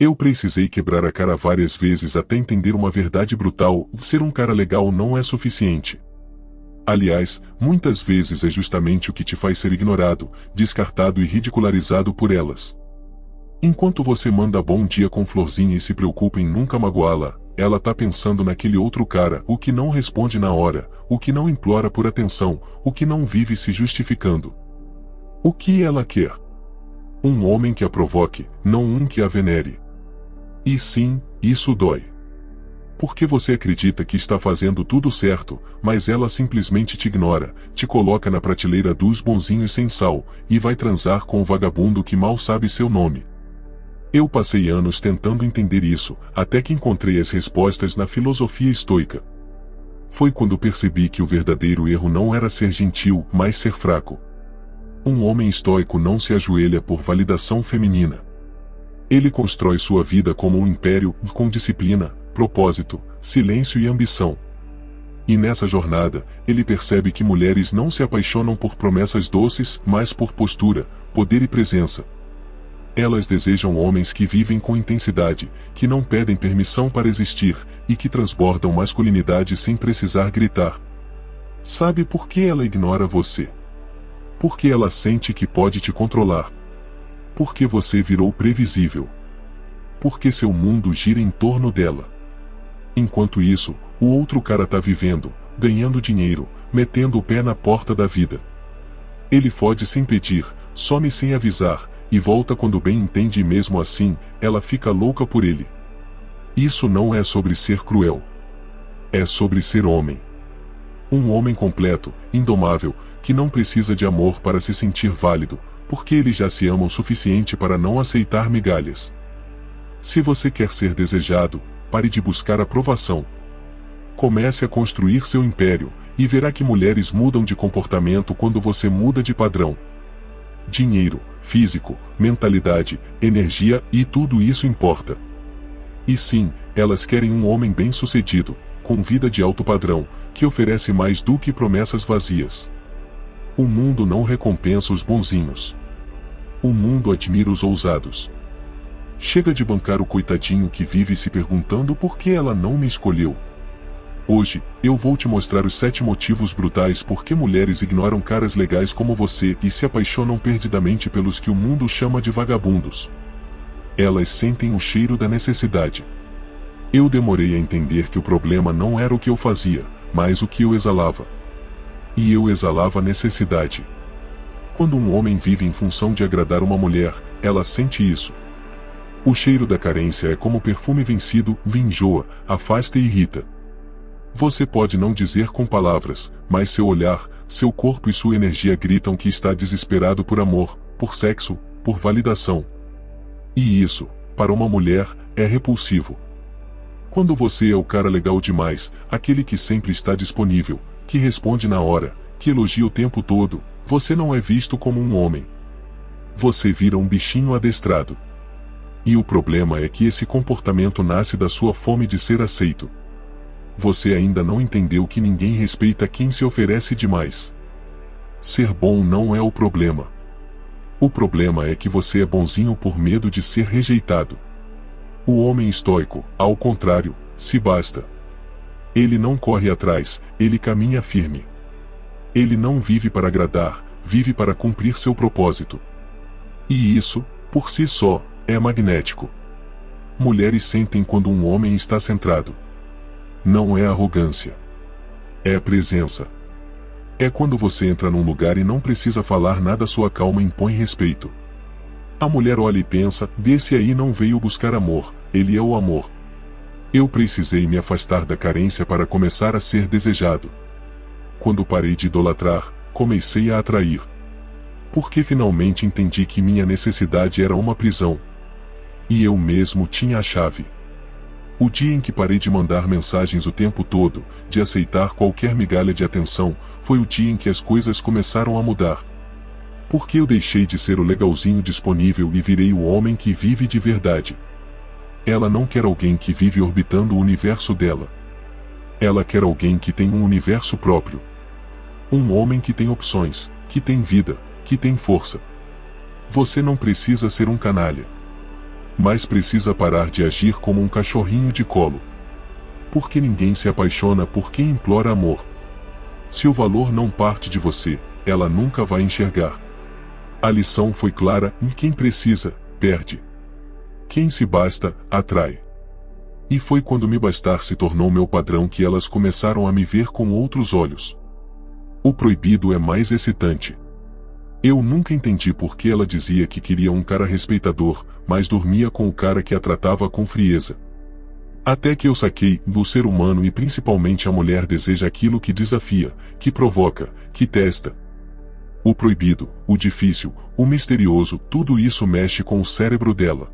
Eu precisei quebrar a cara várias vezes até entender uma verdade brutal: ser um cara legal não é suficiente. Aliás, muitas vezes é justamente o que te faz ser ignorado, descartado e ridicularizado por elas. Enquanto você manda bom dia com florzinha e se preocupa em nunca magoá-la, ela tá pensando naquele outro cara, o que não responde na hora, o que não implora por atenção, o que não vive se justificando. O que ela quer? Um homem que a provoque, não um que a venere. E sim, isso dói. Porque você acredita que está fazendo tudo certo, mas ela simplesmente te ignora, te coloca na prateleira dos bonzinhos sem sal, e vai transar com um vagabundo que mal sabe seu nome. Eu passei anos tentando entender isso, até que encontrei as respostas na filosofia estoica. Foi quando percebi que o verdadeiro erro não era ser gentil, mas ser fraco. Um homem estoico não se ajoelha por validação feminina. Ele constrói sua vida como um império, com disciplina, propósito, silêncio e ambição. E nessa jornada, ele percebe que mulheres não se apaixonam por promessas doces, mas por postura, poder e presença. Elas desejam homens que vivem com intensidade, que não pedem permissão para existir, e que transbordam masculinidade sem precisar gritar. Sabe por que ela ignora você? Porque ela sente que pode te controlar. Porque você virou previsível. Porque seu mundo gira em torno dela. Enquanto isso, o outro cara tá vivendo, ganhando dinheiro, metendo o pé na porta da vida. Ele fode sem pedir, some sem avisar, e volta quando bem entende, e mesmo assim, ela fica louca por ele. Isso não é sobre ser cruel. É sobre ser homem. Um homem completo, indomável, que não precisa de amor para se sentir válido, porque ele já se ama o suficiente para não aceitar migalhas. Se você quer ser desejado, pare de buscar aprovação. Comece a construir seu império, e verá que mulheres mudam de comportamento quando você muda de padrão. Dinheiro, físico, mentalidade, energia, e tudo isso importa. E sim, elas querem um homem bem-sucedido, com vida de alto padrão, que oferece mais do que promessas vazias. O mundo não recompensa os bonzinhos. O mundo admira os ousados. Chega de bancar o coitadinho que vive se perguntando por que ela não me escolheu. Hoje, eu vou te mostrar os 7 motivos brutais por que mulheres ignoram caras legais como você e se apaixonam perdidamente pelos que o mundo chama de vagabundos. Elas sentem o cheiro da necessidade. Eu demorei a entender que o problema não era o que eu fazia, mas o que eu exalava. E eu exalava necessidade. Quando um homem vive em função de agradar uma mulher, ela sente isso. O cheiro da carência é como perfume vencido, enjoa, afasta e irrita. Você pode não dizer com palavras, mas seu olhar, seu corpo e sua energia gritam que está desesperado por amor, por sexo, por validação. E isso, para uma mulher, é repulsivo. Quando você é o cara legal demais, aquele que sempre está disponível, que responde na hora, que elogia o tempo todo, você não é visto como um homem. Você vira um bichinho adestrado. E o problema é que esse comportamento nasce da sua fome de ser aceito. Você ainda não entendeu que ninguém respeita quem se oferece demais. Ser bom não é o problema. O problema é que você é bonzinho por medo de ser rejeitado. O homem estoico, ao contrário, se basta. Ele não corre atrás, ele caminha firme. Ele não vive para agradar, vive para cumprir seu propósito. E isso, por si só, é magnético. Mulheres sentem quando um homem está centrado. Não é arrogância. É presença. É quando você entra num lugar e não precisa falar nada, sua calma impõe respeito. A mulher olha e pensa, desse aí não veio buscar amor, ele é o amor. Eu precisei me afastar da carência para começar a ser desejado. Quando parei de idolatrar, comecei a atrair. Porque finalmente entendi que minha necessidade era uma prisão. E eu mesmo tinha a chave. O dia em que parei de mandar mensagens o tempo todo, de aceitar qualquer migalha de atenção, foi o dia em que as coisas começaram a mudar. Porque eu deixei de ser o legalzinho disponível e virei o homem que vive de verdade. Ela não quer alguém que vive orbitando o universo dela. Ela quer alguém que tem um universo próprio. Um homem que tem opções, que tem vida, que tem força. Você não precisa ser um canalha. Mas precisa parar de agir como um cachorrinho de colo. Porque ninguém se apaixona por quem implora amor. Se o valor não parte de você, ela nunca vai enxergar. A lição foi clara: quem precisa, perde. Quem se basta, atrai. E foi quando me bastar se tornou meu padrão que elas começaram a me ver com outros olhos. O proibido é mais excitante. Eu nunca entendi por que ela dizia que queria um cara respeitador, mas dormia com o cara que a tratava com frieza. Até que eu saquei: do ser humano e principalmente a mulher deseja aquilo que desafia, que provoca, que testa. O proibido, o difícil, o misterioso, tudo isso mexe com o cérebro dela.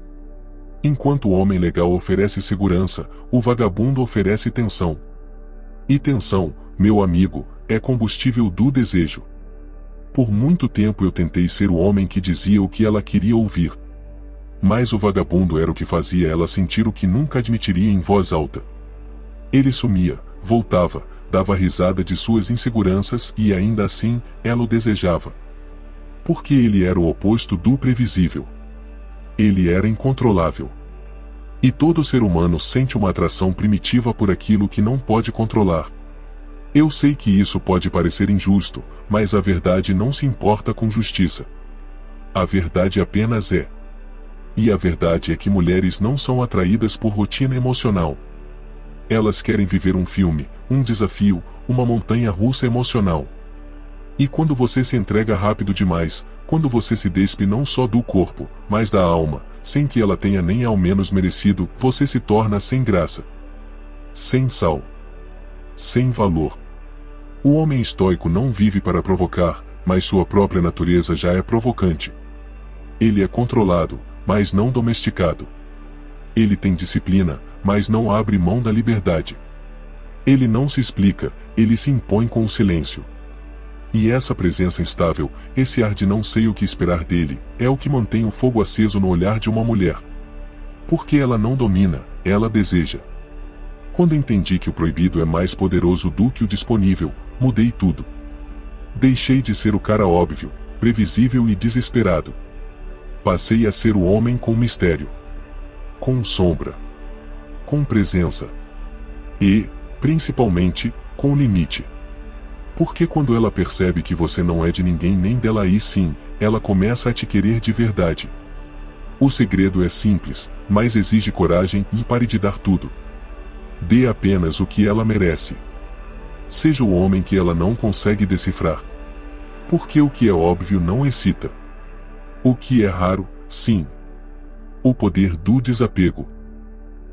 Enquanto o homem legal oferece segurança, o vagabundo oferece tensão. E tensão, meu amigo, é combustível do desejo. Por muito tempo eu tentei ser o homem que dizia o que ela queria ouvir. Mas o vagabundo era o que fazia ela sentir o que nunca admitiria em voz alta. Ele sumia, voltava, dava risada de suas inseguranças e ainda assim, ela o desejava. Porque ele era o oposto do previsível. Ele era incontrolável. E todo ser humano sente uma atração primitiva por aquilo que não pode controlar. Eu sei que isso pode parecer injusto, mas a verdade não se importa com justiça. A verdade apenas é. E a verdade é que mulheres não são atraídas por rotina emocional. Elas querem viver um filme, um desafio, uma montanha-russa emocional. E quando você se entrega rápido demais, quando você se despe não só do corpo, mas da alma, sem que ela tenha nem ao menos merecido, você se torna sem graça. Sem sal. Sem valor. O homem estoico não vive para provocar, mas sua própria natureza já é provocante. Ele é controlado, mas não domesticado. Ele tem disciplina, mas não abre mão da liberdade. Ele não se explica, ele se impõe com o silêncio. E essa presença instável, esse ar de não sei o que esperar dele, é o que mantém o fogo aceso no olhar de uma mulher. Porque ela não domina, ela deseja. Quando entendi que o proibido é mais poderoso do que o disponível, mudei tudo. Deixei de ser o cara óbvio, previsível e desesperado. Passei a ser o homem com mistério. Com sombra. Com presença. E, principalmente, com limite. Porque quando ela percebe que você não é de ninguém nem dela, aí sim, ela começa a te querer de verdade. O segredo é simples, mas exige coragem e pare de dar tudo. Dê apenas o que ela merece. Seja o homem que ela não consegue decifrar. Porque o que é óbvio não excita. O que é raro, sim. O poder do desapego.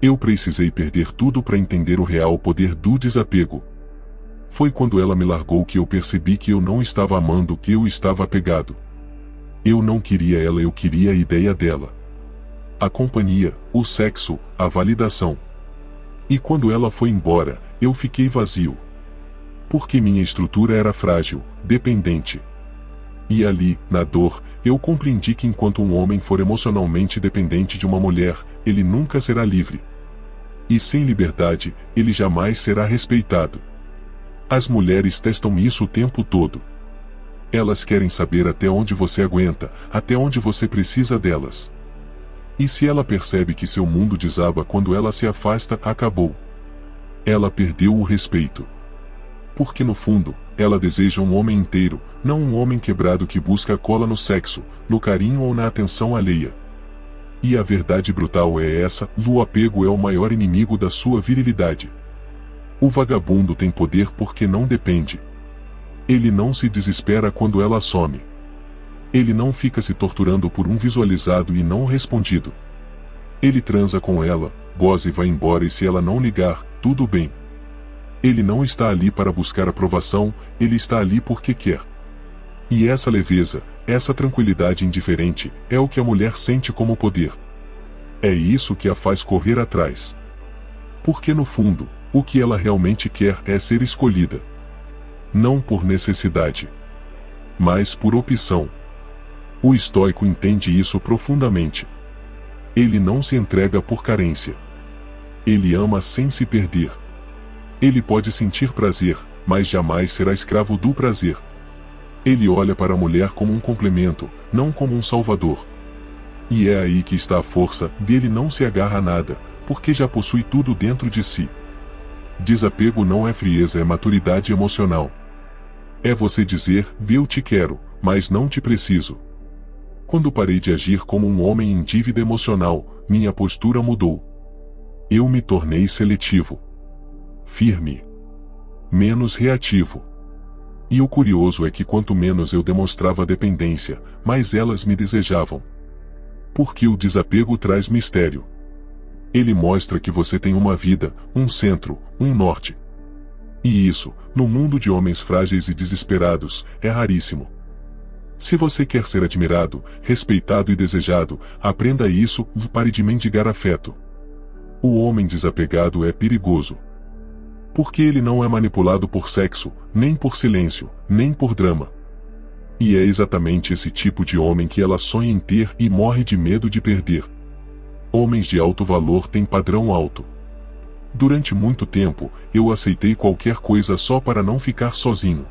Eu precisei perder tudo para entender o real poder do desapego. Foi quando ela me largou que eu percebi que eu não estava amando, que eu estava apegado. Eu não queria ela, eu queria a ideia dela. A companhia, o sexo, a validação. E quando ela foi embora, eu fiquei vazio. Porque minha estrutura era frágil, dependente. E ali, na dor, eu compreendi que enquanto um homem for emocionalmente dependente de uma mulher, ele nunca será livre. E sem liberdade, ele jamais será respeitado. As mulheres testam isso o tempo todo. Elas querem saber até onde você aguenta, até onde você precisa delas. E se ela percebe que seu mundo desaba quando ela se afasta, acabou. Ela perdeu o respeito. Porque no fundo, ela deseja um homem inteiro, não um homem quebrado que busca a cola no sexo, no carinho ou na atenção alheia. E a verdade brutal é essa: o apego é o maior inimigo da sua virilidade. O vagabundo tem poder porque não depende. Ele não se desespera quando ela some. Ele não fica se torturando por um visualizado e não respondido. Ele transa com ela, goza e vai embora, e se ela não ligar, tudo bem. Ele não está ali para buscar aprovação, ele está ali porque quer. E essa leveza, essa tranquilidade indiferente, é o que a mulher sente como poder. É isso que a faz correr atrás. Porque no fundo, o que ela realmente quer é ser escolhida. Não por necessidade, mas por opção. O estoico entende isso profundamente. Ele não se entrega por carência. Ele ama sem se perder. Ele pode sentir prazer, mas jamais será escravo do prazer. Ele olha para a mulher como um complemento, não como um salvador. E é aí que está a força dele, não se agarra a nada, porque já possui tudo dentro de si. Desapego não é frieza, é maturidade emocional. É você dizer, eu te quero, mas não te preciso. Quando parei de agir como um homem em dívida emocional, minha postura mudou. Eu me tornei seletivo, firme, menos reativo. E o curioso é que quanto menos eu demonstrava dependência, mais elas me desejavam. Porque o desapego traz mistério. Ele mostra que você tem uma vida, um centro, um norte. E isso, no mundo de homens frágeis e desesperados, é raríssimo. Se você quer ser admirado, respeitado e desejado, aprenda isso e pare de mendigar afeto. O homem desapegado é perigoso. Porque ele não é manipulado por sexo, nem por silêncio, nem por drama. E é exatamente esse tipo de homem que ela sonha em ter e morre de medo de perder. Homens de alto valor têm padrão alto. Durante muito tempo, eu aceitei qualquer coisa só para não ficar sozinho.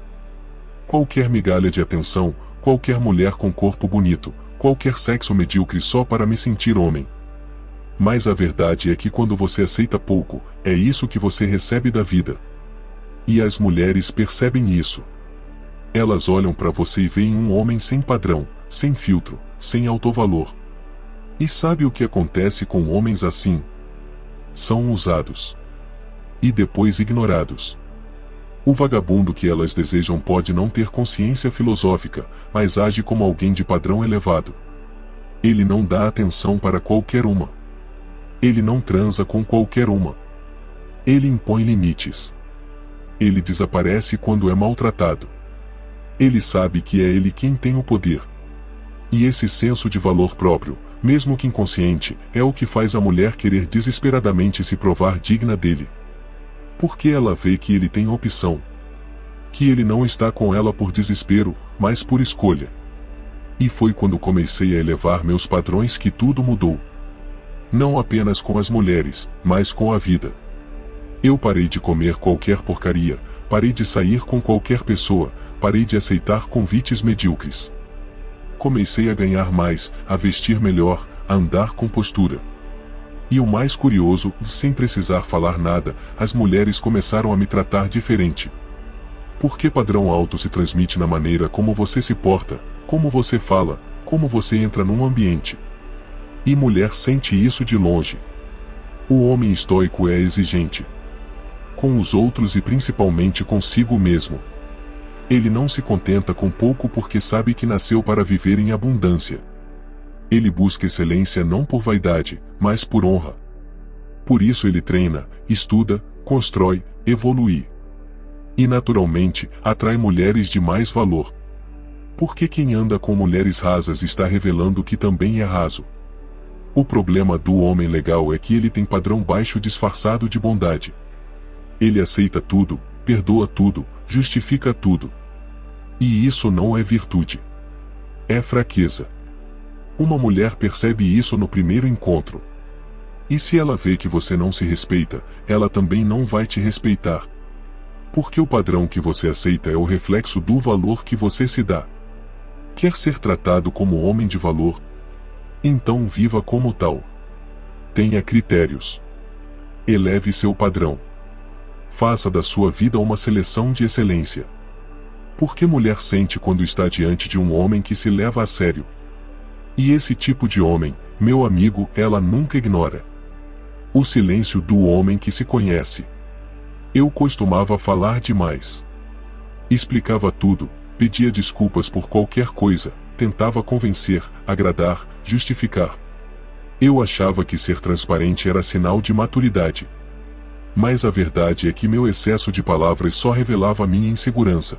Qualquer migalha de atenção, qualquer mulher com corpo bonito, qualquer sexo medíocre só para me sentir homem. Mas a verdade é que quando você aceita pouco, é isso que você recebe da vida. E as mulheres percebem isso. Elas olham para você e veem um homem sem padrão, sem filtro, sem autovalor. E sabe o que acontece com homens assim? São usados. E depois ignorados. O vagabundo que elas desejam pode não ter consciência filosófica, mas age como alguém de padrão elevado. Ele não dá atenção para qualquer uma. Ele não transa com qualquer uma. Ele impõe limites. Ele desaparece quando é maltratado. Ele sabe que é ele quem tem o poder. E esse senso de valor próprio, mesmo que inconsciente, é o que faz a mulher querer desesperadamente se provar digna dele. Porque ela vê que ele tem opção. Que ele não está com ela por desespero, mas por escolha. E foi quando comecei a elevar meus padrões que tudo mudou. Não apenas com as mulheres, mas com a vida. Eu parei de comer qualquer porcaria, parei de sair com qualquer pessoa, parei de aceitar convites medíocres. Comecei a ganhar mais, a vestir melhor, a andar com postura. E o mais curioso, sem precisar falar nada, as mulheres começaram a me tratar diferente. Porque padrão alto se transmite na maneira como você se porta, como você fala, como você entra num ambiente. E mulher sente isso de longe. O homem estoico é exigente. Com os outros e principalmente consigo mesmo. Ele não se contenta com pouco porque sabe que nasceu para viver em abundância. Ele busca excelência não por vaidade, mas por honra. Por isso ele treina, estuda, constrói, evolui. E naturalmente, atrai mulheres de mais valor. Porque quem anda com mulheres rasas está revelando que também é raso. O problema do homem legal é que ele tem padrão baixo disfarçado de bondade. Ele aceita tudo, perdoa tudo, justifica tudo. E isso não é virtude. É fraqueza. Uma mulher percebe isso no primeiro encontro. E se ela vê que você não se respeita, ela também não vai te respeitar. Porque o padrão que você aceita é o reflexo do valor que você se dá. Quer ser tratado como homem de valor? Então viva como tal. Tenha critérios. Eleve seu padrão. Faça da sua vida uma seleção de excelência. Porque mulher sente quando está diante de um homem que se leva a sério. E esse tipo de homem, meu amigo, ela nunca ignora. O silêncio do homem que se conhece. Eu costumava falar demais. Explicava tudo, pedia desculpas por qualquer coisa, tentava convencer, agradar, justificar. Eu achava que ser transparente era sinal de maturidade. Mas a verdade é que meu excesso de palavras só revelava minha insegurança.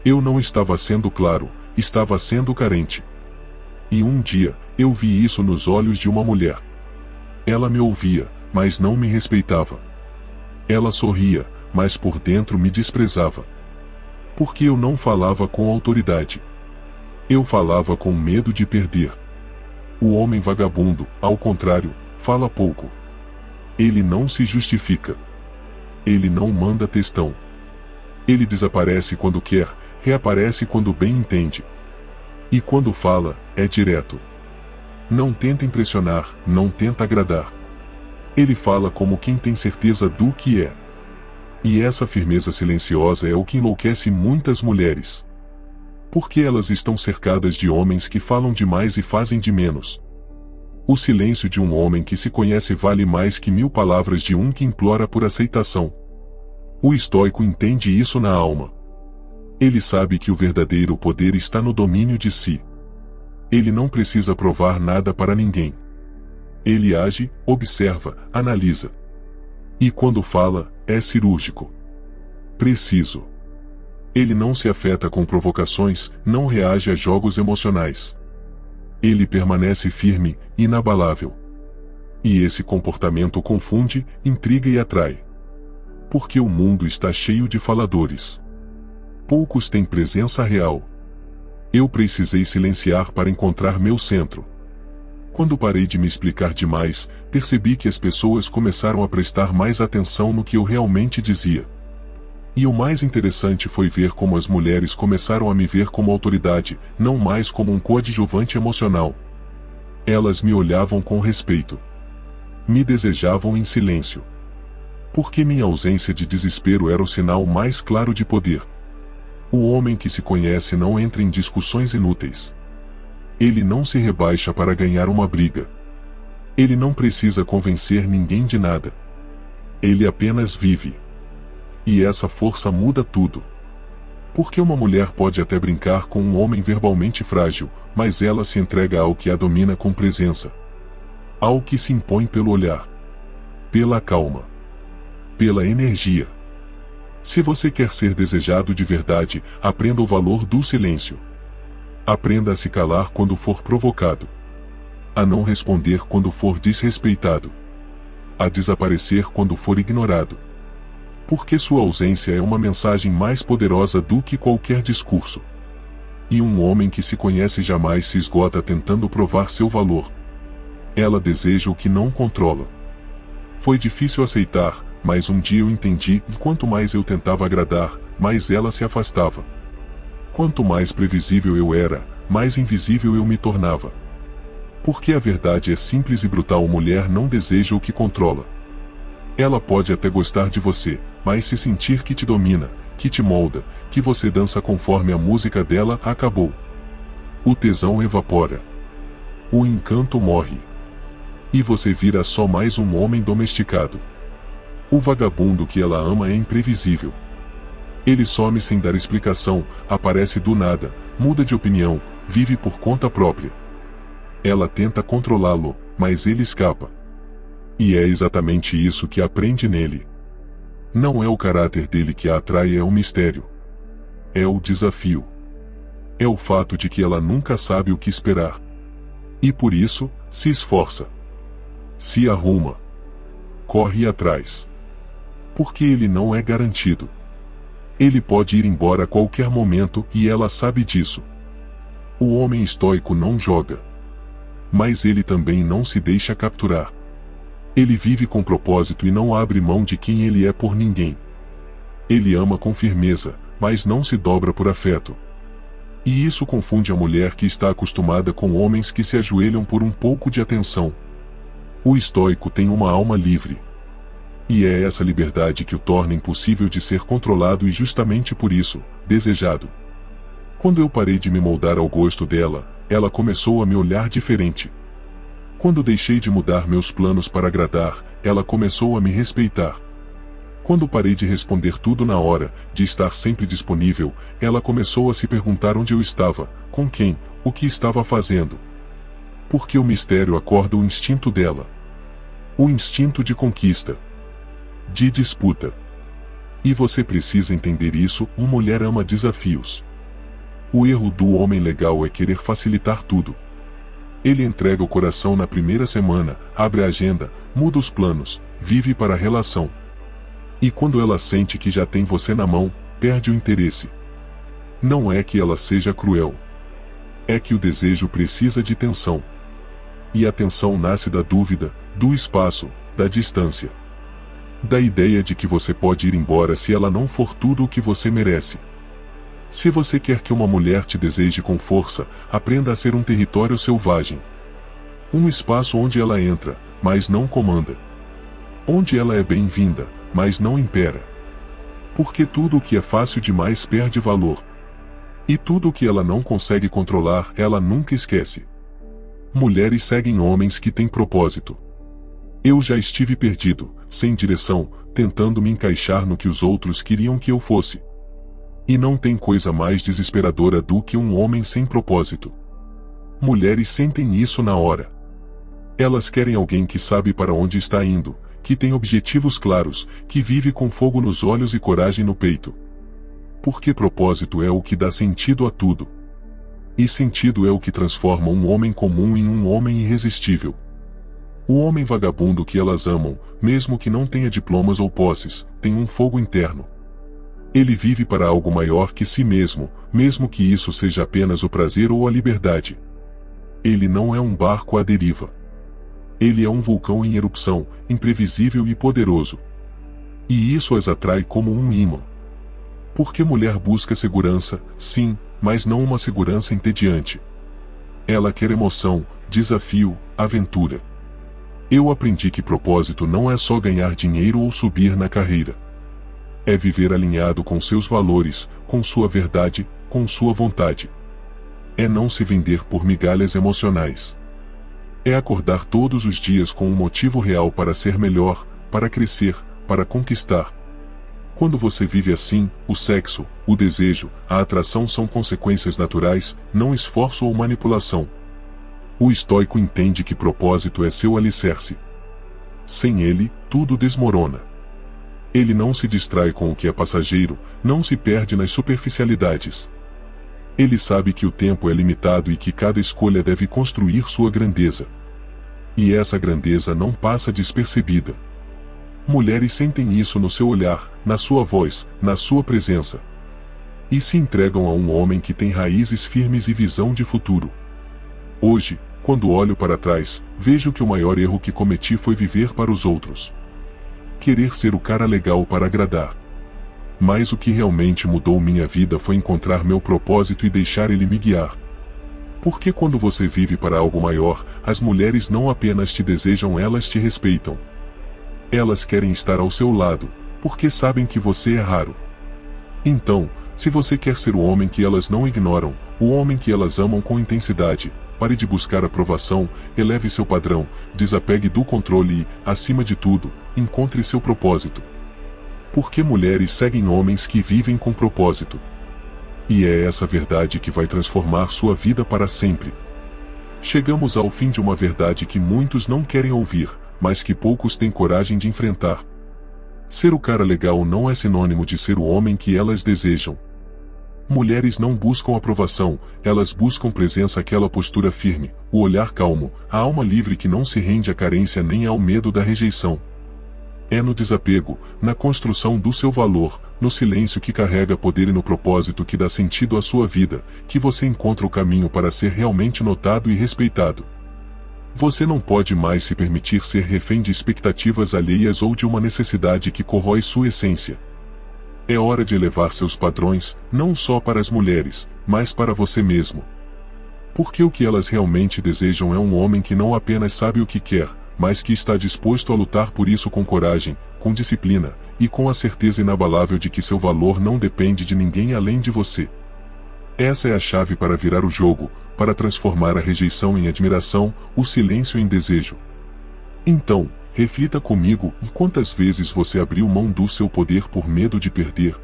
Eu não estava sendo claro, estava sendo carente. E um dia, eu vi isso nos olhos de uma mulher. Ela me ouvia, mas não me respeitava. Ela sorria, mas por dentro me desprezava. Porque eu não falava com autoridade. Eu falava com medo de perder. O homem vagabundo, ao contrário, fala pouco. Ele não se justifica. Ele não manda textão. Ele desaparece quando quer, reaparece quando bem entende. E quando fala, é direto. Não tenta impressionar, não tenta agradar. Ele fala como quem tem certeza do que é. E essa firmeza silenciosa é o que enlouquece muitas mulheres. Porque elas estão cercadas de homens que falam demais e fazem de menos. O silêncio de um homem que se conhece vale mais que 1000 palavras de um que implora por aceitação. O estoico entende isso na alma. Ele sabe que o verdadeiro poder está no domínio de si. Ele não precisa provar nada para ninguém. Ele age, observa, analisa. E quando fala, é cirúrgico. Preciso. Ele não se afeta com provocações, não reage a jogos emocionais. Ele permanece firme, inabalável. E esse comportamento confunde, intriga e atrai. Porque o mundo está cheio de faladores. Poucos têm presença real. Eu precisei silenciar para encontrar meu centro. Quando parei de me explicar demais, percebi que as pessoas começaram a prestar mais atenção no que eu realmente dizia. E o mais interessante foi ver como as mulheres começaram a me ver como autoridade, não mais como um coadjuvante emocional. Elas me olhavam com respeito. Me desejavam em silêncio. Porque minha ausência de desespero era o sinal mais claro de poder. O homem que se conhece não entra em discussões inúteis. Ele não se rebaixa para ganhar uma briga. Ele não precisa convencer ninguém de nada. Ele apenas vive. E essa força muda tudo. Porque uma mulher pode até brincar com um homem verbalmente frágil, mas ela se entrega ao que a domina com presença. Ao que se impõe pelo olhar. Pela calma. Pela energia. Se você quer ser desejado de verdade, aprenda o valor do silêncio. Aprenda a se calar quando for provocado. A não responder quando for desrespeitado. A desaparecer quando for ignorado. Porque sua ausência é uma mensagem mais poderosa do que qualquer discurso. E um homem que se conhece jamais se esgota tentando provar seu valor. Ela deseja o que não controla. Foi difícil aceitar, mas um dia eu entendi que quanto mais eu tentava agradar, mais ela se afastava. Quanto mais previsível eu era, mais invisível eu me tornava. Porque a verdade é simples e brutal: mulher não deseja o que controla. Ela pode até gostar de você, mas se sentir que te domina, que te molda, que você dança conforme a música dela, acabou. O tesão evapora. O encanto morre. E você vira só mais um homem domesticado. O vagabundo que ela ama é imprevisível. Ele some sem dar explicação, aparece do nada, muda de opinião, vive por conta própria. Ela tenta controlá-lo, mas ele escapa. E é exatamente isso que aprende nele. Não é o caráter dele que a atrai, é o mistério. É o desafio. É o fato de que ela nunca sabe o que esperar. E por isso, se esforça. Se arruma. Corre atrás. Porque ele não é garantido. Ele pode ir embora a qualquer momento e ela sabe disso. O homem estoico não joga. Mas ele também não se deixa capturar. Ele vive com propósito e não abre mão de quem ele é por ninguém. Ele ama com firmeza, mas não se dobra por afeto. E isso confunde a mulher que está acostumada com homens que se ajoelham por um pouco de atenção. O estoico tem uma alma livre. E é essa liberdade que o torna impossível de ser controlado e justamente por isso, desejado. Quando eu parei de me moldar ao gosto dela, ela começou a me olhar diferente. Quando deixei de mudar meus planos para agradar, ela começou a me respeitar. Quando parei de responder tudo na hora, de estar sempre disponível, ela começou a se perguntar onde eu estava, com quem, o que estava fazendo. Porque o mistério acorda o instinto dela. O instinto de conquista. De disputa. E você precisa entender isso: uma mulher ama desafios. O erro do homem legal é querer facilitar tudo. Ele entrega o coração na primeira semana, abre a agenda, muda os planos, vive para a relação. E quando ela sente que já tem você na mão, perde o interesse. Não é que ela seja cruel. É que o desejo precisa de tensão. E a tensão nasce da dúvida, do espaço, da distância. Da ideia de que você pode ir embora se ela não for tudo o que você merece. Se você quer que uma mulher te deseje com força, aprenda a ser um território selvagem. Um espaço onde ela entra, mas não comanda. Onde ela é bem-vinda, mas não impera. Porque tudo o que é fácil demais perde valor. E tudo o que ela não consegue controlar, ela nunca esquece. Mulheres seguem homens que têm propósito. Eu já estive perdido, sem direção, tentando me encaixar no que os outros queriam que eu fosse. E não tem coisa mais desesperadora do que um homem sem propósito. Mulheres sentem isso na hora. Elas querem alguém que sabe para onde está indo, que tem objetivos claros, que vive com fogo nos olhos e coragem no peito. Porque propósito é o que dá sentido a tudo. E sentido é o que transforma um homem comum em um homem irresistível. O homem vagabundo que elas amam, mesmo que não tenha diplomas ou posses, tem um fogo interno. Ele vive para algo maior que si mesmo, mesmo que isso seja apenas o prazer ou a liberdade. Ele não é um barco à deriva. Ele é um vulcão em erupção, imprevisível e poderoso. E isso as atrai como um ímã. Porque mulher busca segurança, sim, mas não uma segurança entediante. Ela quer emoção, desafio, aventura. Eu aprendi que propósito não é só ganhar dinheiro ou subir na carreira. É viver alinhado com seus valores, com sua verdade, com sua vontade. É não se vender por migalhas emocionais. É acordar todos os dias com um motivo real para ser melhor, para crescer, para conquistar. Quando você vive assim, o sexo, o desejo, a atração são consequências naturais, não esforço ou manipulação. O estoico entende que propósito é seu alicerce. Sem ele, tudo desmorona. Ele não se distrai com o que é passageiro, não se perde nas superficialidades. Ele sabe que o tempo é limitado e que cada escolha deve construir sua grandeza. E essa grandeza não passa despercebida. Mulheres sentem isso no seu olhar, na sua voz, na sua presença. E se entregam a um homem que tem raízes firmes e visão de futuro. Hoje, quando olho para trás, vejo que o maior erro que cometi foi viver para os outros. Querer ser o cara legal para agradar. Mas o que realmente mudou minha vida foi encontrar meu propósito e deixar ele me guiar. Porque quando você vive para algo maior, as mulheres não apenas te desejam, elas te respeitam. Elas querem estar ao seu lado, porque sabem que você é raro. Então, se você quer ser o homem que elas não ignoram, o homem que elas amam com intensidade, pare de buscar aprovação, eleve seu padrão, desapegue do controle e, acima de tudo, encontre seu propósito. Porque mulheres seguem homens que vivem com propósito. E é essa verdade que vai transformar sua vida para sempre. Chegamos ao fim de uma verdade que muitos não querem ouvir, mas que poucos têm coragem de enfrentar. Ser o cara legal não é sinônimo de ser o homem que elas desejam. Mulheres não buscam aprovação, elas buscam presença, aquela postura firme, o olhar calmo, a alma livre que não se rende à carência nem ao medo da rejeição. É no desapego, na construção do seu valor, no silêncio que carrega poder e no propósito que dá sentido à sua vida, que você encontra o caminho para ser realmente notado e respeitado. Você não pode mais se permitir ser refém de expectativas alheias ou de uma necessidade que corrói sua essência. É hora de elevar seus padrões, não só para as mulheres, mas para você mesmo. Porque o que elas realmente desejam é um homem que não apenas sabe o que quer, mas que está disposto a lutar por isso com coragem, com disciplina, e com a certeza inabalável de que seu valor não depende de ninguém além de você. Essa é a chave para virar o jogo, para transformar a rejeição em admiração, o silêncio em desejo. Então, reflita comigo, quantas vezes você abriu mão do seu poder por medo de perder?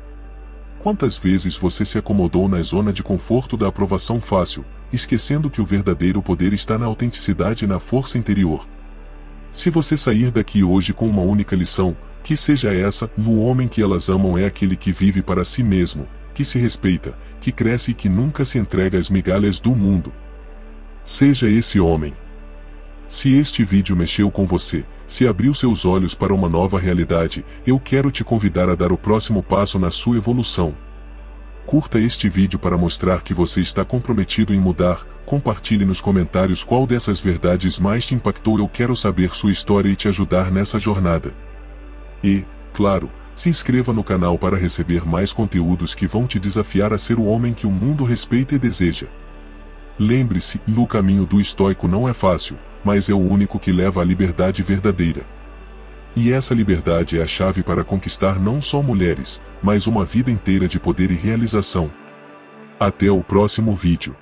Quantas vezes você se acomodou na zona de conforto da aprovação fácil, esquecendo que o verdadeiro poder está na autenticidade e na força interior? Se você sair daqui hoje com uma única lição, que seja essa: o homem que elas amam é aquele que vive para si mesmo, que se respeita, que cresce e que nunca se entrega às migalhas do mundo. Seja esse homem. Se este vídeo mexeu com você, se abriu seus olhos para uma nova realidade, eu quero te convidar a dar o próximo passo na sua evolução. Curta este vídeo para mostrar que você está comprometido em mudar, compartilhe nos comentários qual dessas verdades mais te impactou. Eu quero saber sua história e te ajudar nessa jornada. E, claro, se inscreva no canal para receber mais conteúdos que vão te desafiar a ser o homem que o mundo respeita e deseja. Lembre-se, o caminho do estoico não é fácil, mas é o único que leva à liberdade verdadeira. E essa liberdade é a chave para conquistar não só mulheres, mas uma vida inteira de poder e realização. Até o próximo vídeo.